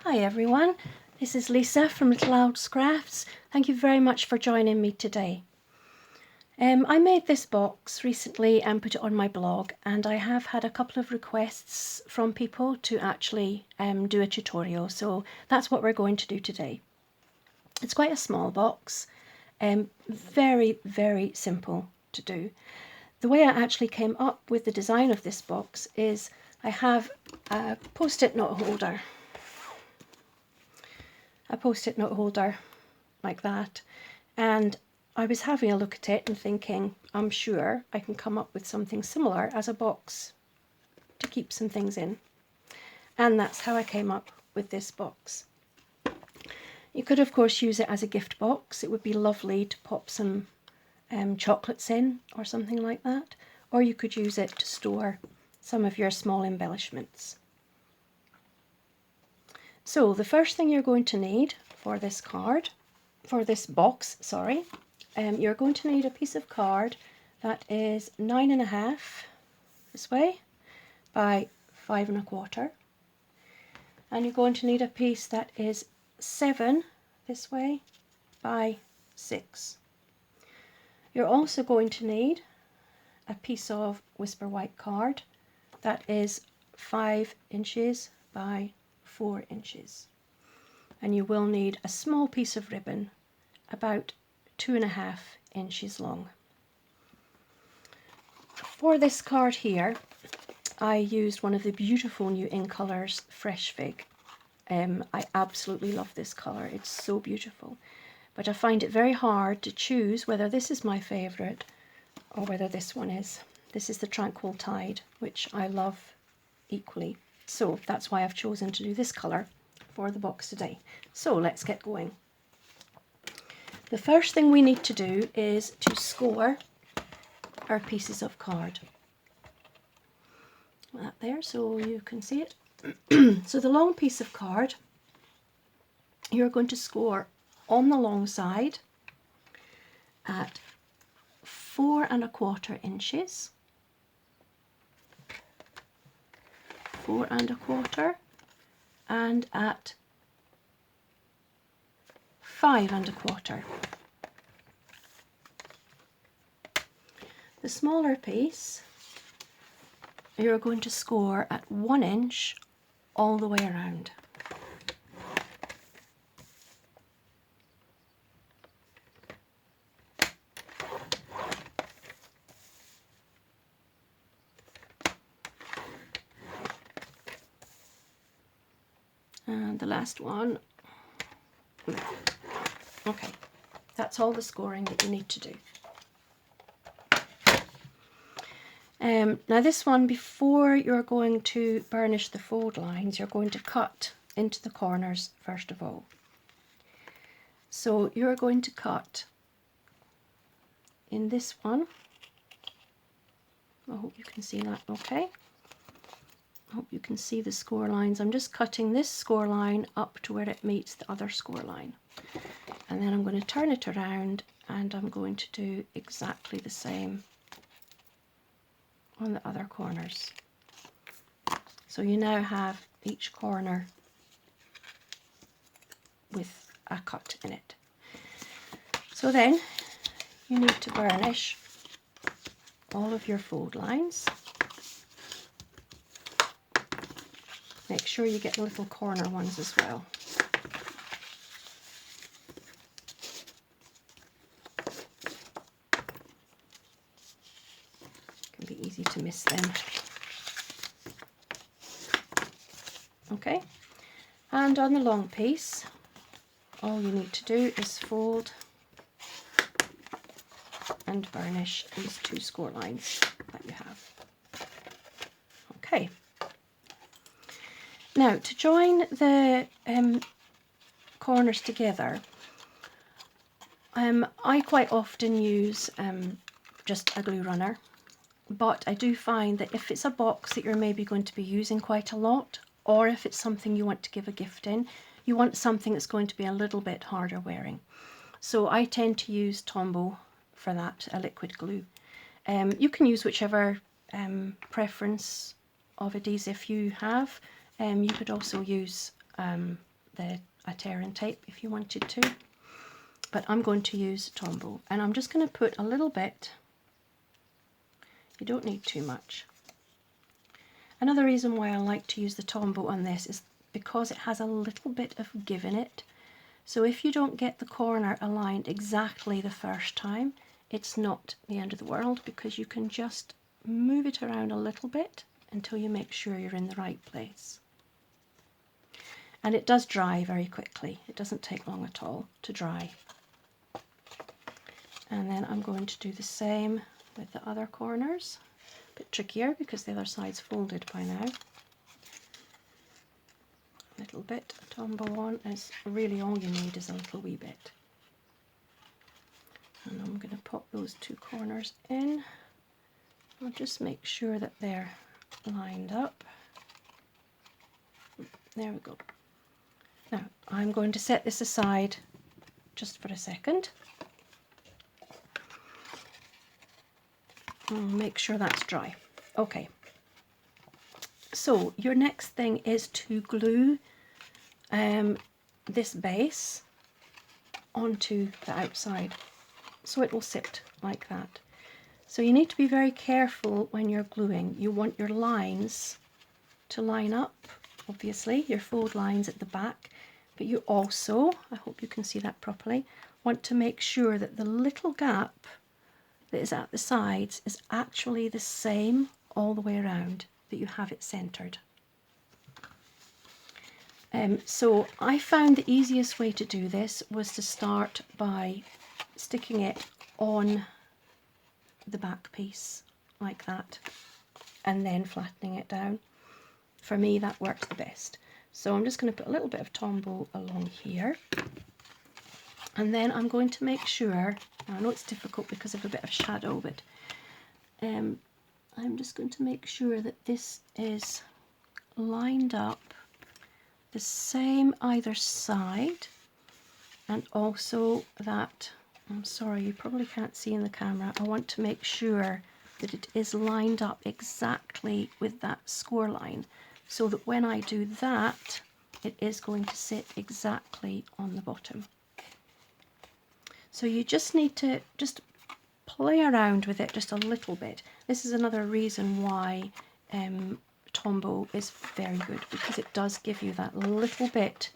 Hi everyone, this is Lisa from Little Owls Crafts. Thank you very much for joining me today. I made this box recently and put it on my blog, and I have had a couple of requests from people to actually do a tutorial, so that's what we're going to do today. It's quite a small box, very, very simple to do. The way I actually came up with the design of this box is I have a post-it note holder. Like that, and I was having a look at it and thinking, I'm sure I can come up with something similar as a box to keep some things in, and that's how I came up with this box. You could of course use it as a gift box. It would be lovely to pop some chocolates in or something like that, or you could use it to store some of your small embellishments. So the first thing you're going to need for this box, you're going to need a piece of card that is 9.5 this way by 5.25, and you're going to need a piece that is 7 this way by 6. You're also going to need a piece of Whisper White card that is 5 inches by 4 inches, and you will need a small piece of ribbon about 2.5 inches long. For this card here, I used one of the beautiful new In Colours Fresh Fig. I absolutely love this colour, it's so beautiful, but I find it very hard to choose whether this is my favourite or whether this one is. This is the Tranquil Tide, which I love equally. So that's why I've chosen to do this colour for the box today. So let's get going. The first thing we need to do is to score our pieces of card. That there, so you can see it. So the long piece of card, you're going to score on the long side at 4.25 inches. 4.25 and at 5.25. The smaller piece you're going to score at 1 inch all the way around. And the last one. Okay, that's all the scoring that you need to do. Now this one, before you're going to burnish the fold lines, you're going to cut into the corners first of all. So you're going to cut in this one. I hope you can see that okay. I hope you can see the score lines. I'm just cutting this score line up to where it meets the other score line. And then I'm going to turn it around and I'm going to do exactly the same on the other corners. So you now have each corner with a cut in it. So then you need to burnish all of your fold lines. Make sure you get the little corner ones as well. It can be easy to miss them. Okay, and on the long piece, all you need to do is fold and burnish these 2 score lines that you have. Okay. Now, to join the corners together, I quite often use just a glue runner, but I do find that if it's a box that you're maybe going to be using quite a lot, or if it's something you want to give a gift in, you want something that's going to be a little bit harder wearing. So I tend to use Tombow for that, a liquid glue. You can use whichever preference of adhesive you have. You could also use a tearing tape if you wanted to, but I'm going to use Tombow, and I'm just going to put a little bit. You don't need too much. Another reason why I like to use the Tombow on this is because it has a little bit of give in it. So if you don't get the corner aligned exactly the first time, it's not the end of the world, because you can just move it around a little bit until you make sure you're in the right place. And it does dry very quickly. It doesn't take long at all to dry. And then I'm going to do the same with the other corners. A bit trickier because the other side's folded by now. A little bit of Tombow on is really all you need, is a little wee bit. And I'm going to pop those two corners in. I'll just make sure that they're lined up. There we go. Now I'm going to set this aside just for a second. I'll make sure that's dry. Okay. So your next thing is to glue this base onto the outside, so it will sit like that. So you need to be very careful when you're gluing. You want your lines to line up, obviously, your fold lines at the back, but you also, I hope you can see that properly, want to make sure that the little gap that is at the sides is actually the same all the way around, that you have it centered. So I found the easiest way to do this was to start by sticking it on the back piece like that and then flattening it down. For me, that works the best. So I'm just going to put a little bit of Tombow along here, and then I'm going to make sure, I know it's difficult because of a bit of shadow, but I'm just going to make sure that this is lined up the same either side, and also that, I'm sorry, you probably can't see in the camera, I want to make sure that it is lined up exactly with that score line, so that when I do that, it is going to sit exactly on the bottom. So you just need to just play around with it just a little bit. This is another reason why Tombow is very good, because it does give you that little bit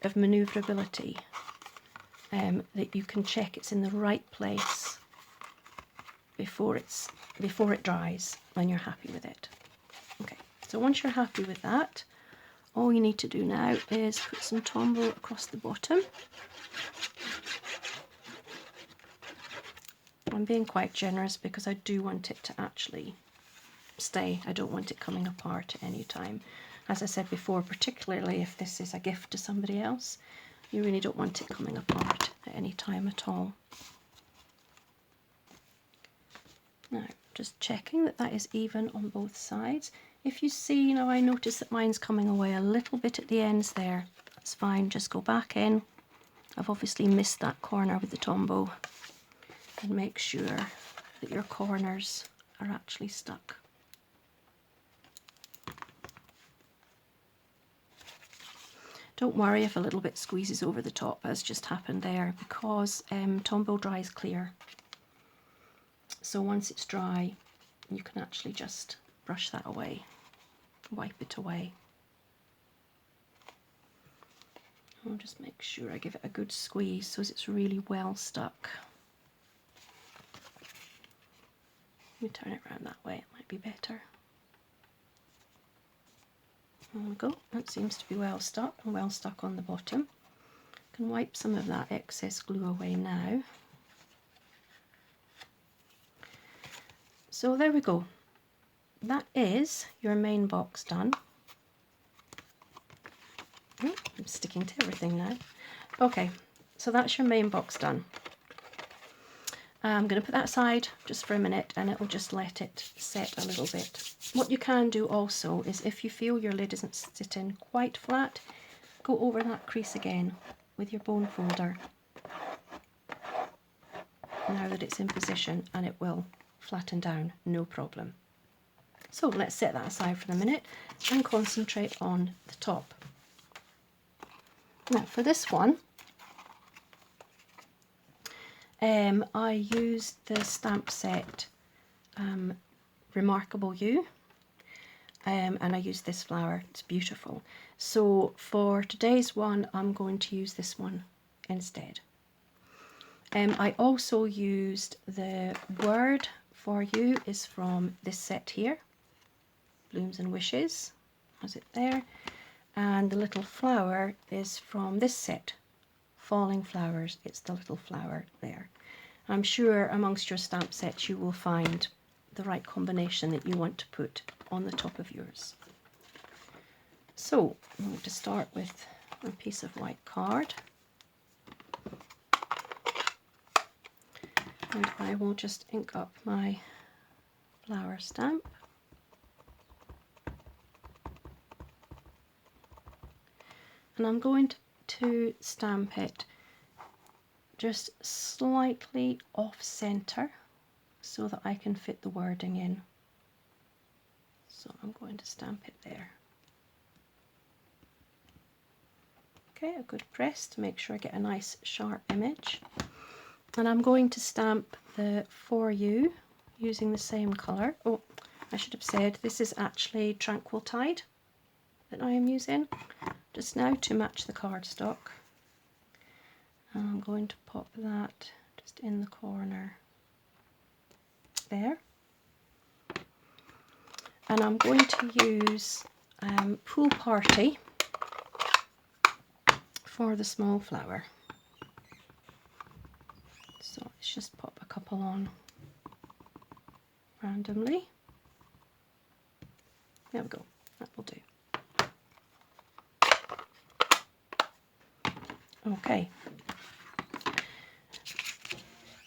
of manoeuvrability, that you can check it's in the right place before it dries, when you're happy with it. Okay, so once you're happy with that, all you need to do now is put some Tombow across the bottom. I'm being quite generous because I do want it to actually stay. I don't want it coming apart at any time. As I said before, particularly if this is a gift to somebody else, you really don't want it coming apart at any time at all. Now, just checking that that is even on both sides. If you see, I notice that mine's coming away a little bit at the ends there. That's fine, just go back in. I've obviously missed that corner with the Tombow, and make sure that your corners are actually stuck. Don't worry if a little bit squeezes over the top, as just happened there, because Tombow dries clear. So once it's dry, you can actually just brush that away, wipe it away. I'll just make sure I give it a good squeeze so it's really well stuck. Let me turn it around that way, it might be better. There we go, that seems to be well stuck and well stuck on the bottom. I can wipe some of that excess glue away now. So there we go. That is your main box done. Oh, I'm sticking to everything now. Okay, so that's your main box done. I'm going to put that aside just for a minute and it will just let it set a little bit. What you can do also is, if you feel your lid isn't sitting quite flat, go over that crease again with your bone folder now that it's in position, and it will flatten down, no problem. So let's set that aside for a minute and concentrate on the top. Now for this one, I used the stamp set Remarkable You, and I used this flower. It's beautiful. So for today's one, I'm going to use this one instead. I also used the word for you is from this set here, Blooms and Wishes, has it there, and the little flower is from this set, Falling Flowers. It's the little flower there. I'm sure amongst your stamp sets you will find the right combination that you want to put on the top of yours. So I'm going to start with a piece of white card, and I will just ink up my flower stamp. And I'm going to stamp it just slightly off center so that I can fit the wording in. So I'm going to stamp it there. Okay, a good press to make sure I get a nice sharp image. And I'm going to stamp the For You using the same colour. Oh, I should have said this is actually Tranquil Tide that I am using just now to match the cardstock. And I'm going to pop that just in the corner there. And I'm going to use Pool Party for the small flower. So let's just pop a couple on randomly. There we go, that will do. Okay.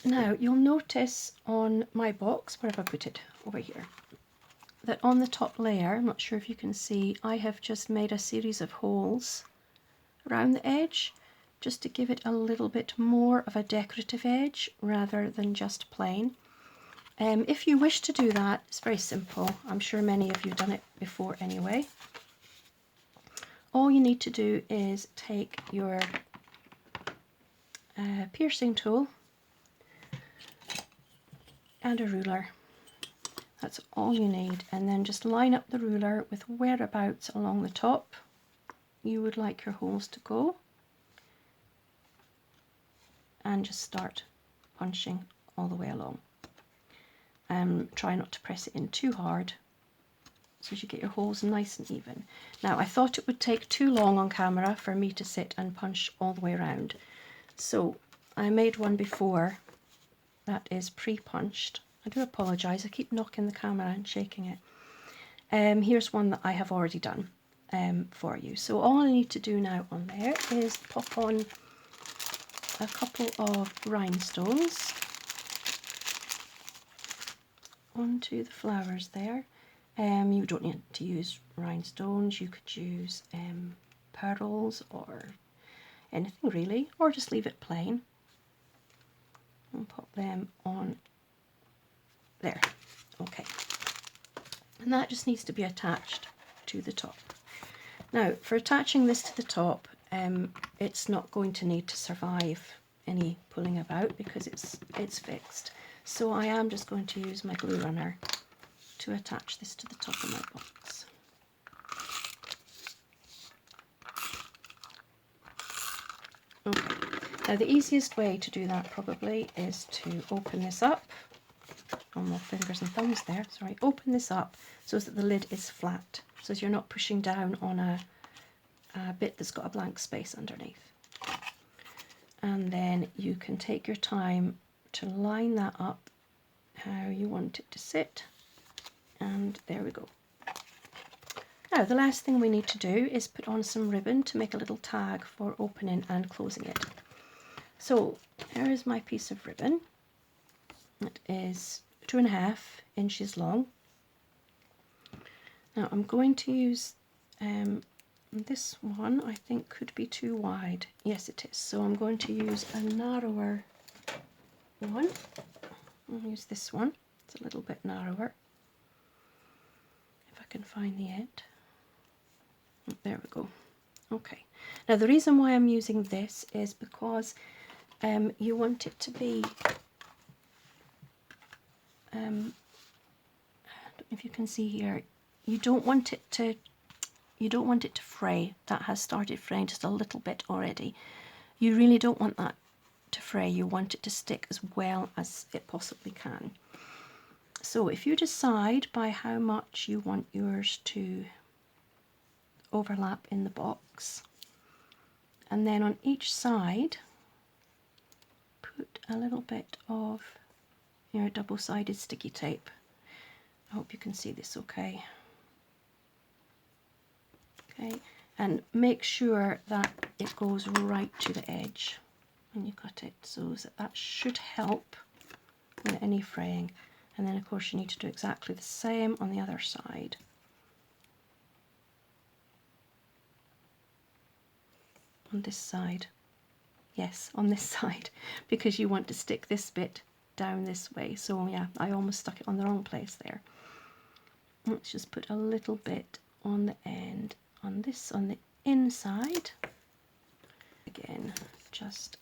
Now you'll notice on my box, where have I put it? Over here. That on the top layer, I'm not sure if you can see, I have just made a series of holes around the edge just to give it a little bit more of a decorative edge rather than just plain. If you wish to do that, it's very simple. I'm sure many of you have done it before anyway. All you need to do is take your piercing tool and a ruler. That's all you need, and then just line up the ruler with whereabouts along the top you would like your holes to go, and just start punching all the way along. Try not to press it in too hard so as you get your holes nice and even. Now I thought it would take too long on camera for me to sit and punch all the way around, so I made one before that is pre-punched. I do apologise, I keep knocking the camera and shaking it. Here's one that I have already done for you. So all I need to do now on there is pop on a couple of rhinestones onto the flowers there. You don't need to use rhinestones, you could use pearls or anything really, or just leave it plain. And pop them on there. Okay. And that just needs to be attached to the top. Now, for attaching this to the top, it's not going to need to survive any pulling about because it's fixed. So I am just going to use my glue runner to attach this to the top of my box. Okay. Now the easiest way to do that probably is to open this up. On my fingers and thumbs there, sorry, open this up so that the lid is flat, so you're not pushing down on a bit that's got a blank space underneath. And then you can take your time to line that up how you want it to sit, and there we go. Now the last thing we need to do is put on some ribbon to make a little tag for opening and closing it. So here is my piece of ribbon. It is 2.5 inches long. Now I'm going to use this one, I think could be too wide. Yes it is, so I'm going to use a narrower one. I'll use this one, it's a little bit narrower. If I can find the end. There we go. Okay, now the reason why I'm using this is because you want it to be, I don't know if you can see here, you don't want it to fray. That has started fraying just a little bit already. You really don't want that to fray. You want it to stick as well as it possibly can. So if you decide by how much you want yours to overlap in the box, and then on each side put a little bit of your double-sided sticky tape. I hope you can see this okay. Okay, and make sure that it goes right to the edge when you cut it, so that should help with any fraying. And then of course you need to do exactly the same on the other side. On this side, yes, on this side, because you want to stick this bit down this way. So yeah, I almost stuck it on the wrong place there. Let's just put a little bit on the end, on this, on the inside. Again, just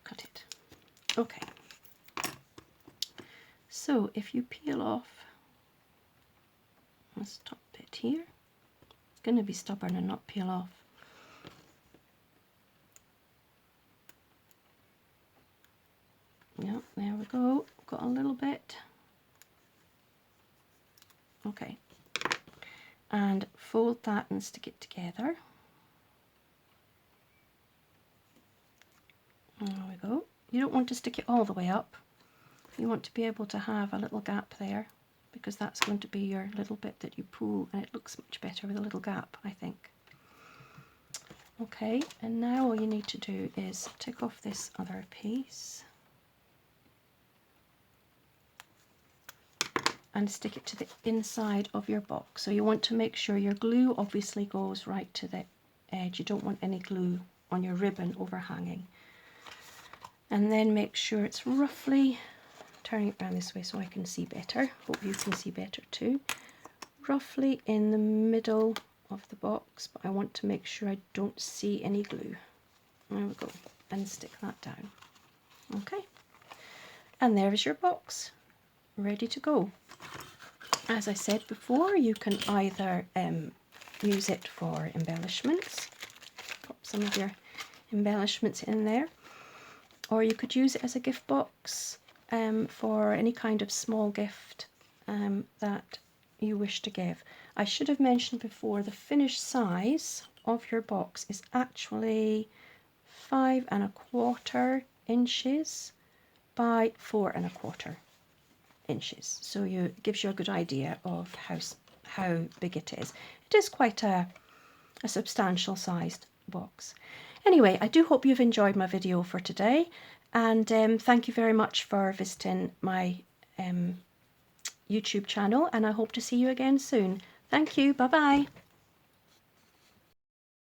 cut it. Okay. So if you peel off this top bit here, it's going to be stubborn and not peel off. Yeah, there we go. Got a little bit. Okay. And fold that and stick it together. There we go. You don't want to stick it all the way up. You want to be able to have a little gap there, because that's going to be your little bit that you pull, and it looks much better with a little gap, I think. Okay, and now all you need to do is take off this other piece and stick it to the inside of your box. So you want to make sure your glue obviously goes right to the edge. You don't want any glue on your ribbon overhanging. And then make sure it's roughly, turning it around this way so I can see better, hope you can see better too, roughly in the middle of the box, but I want to make sure I don't see any glue. There we go, and stick that down. Okay, and there is your box, ready to go. As I said before, you can either use it for embellishments, pop some of your embellishments in there, or you could use it as a gift box for any kind of small gift that you wish to give. I should have mentioned before, the finished size of your box is actually 5 1/4 inches by 4 1/4 inches. So it gives you a good idea of how big it is. It is quite a substantial sized box. Anyway, I do hope you've enjoyed my video for today, and thank you very much for visiting my YouTube channel, and I hope to see you again soon. Thank you, bye bye.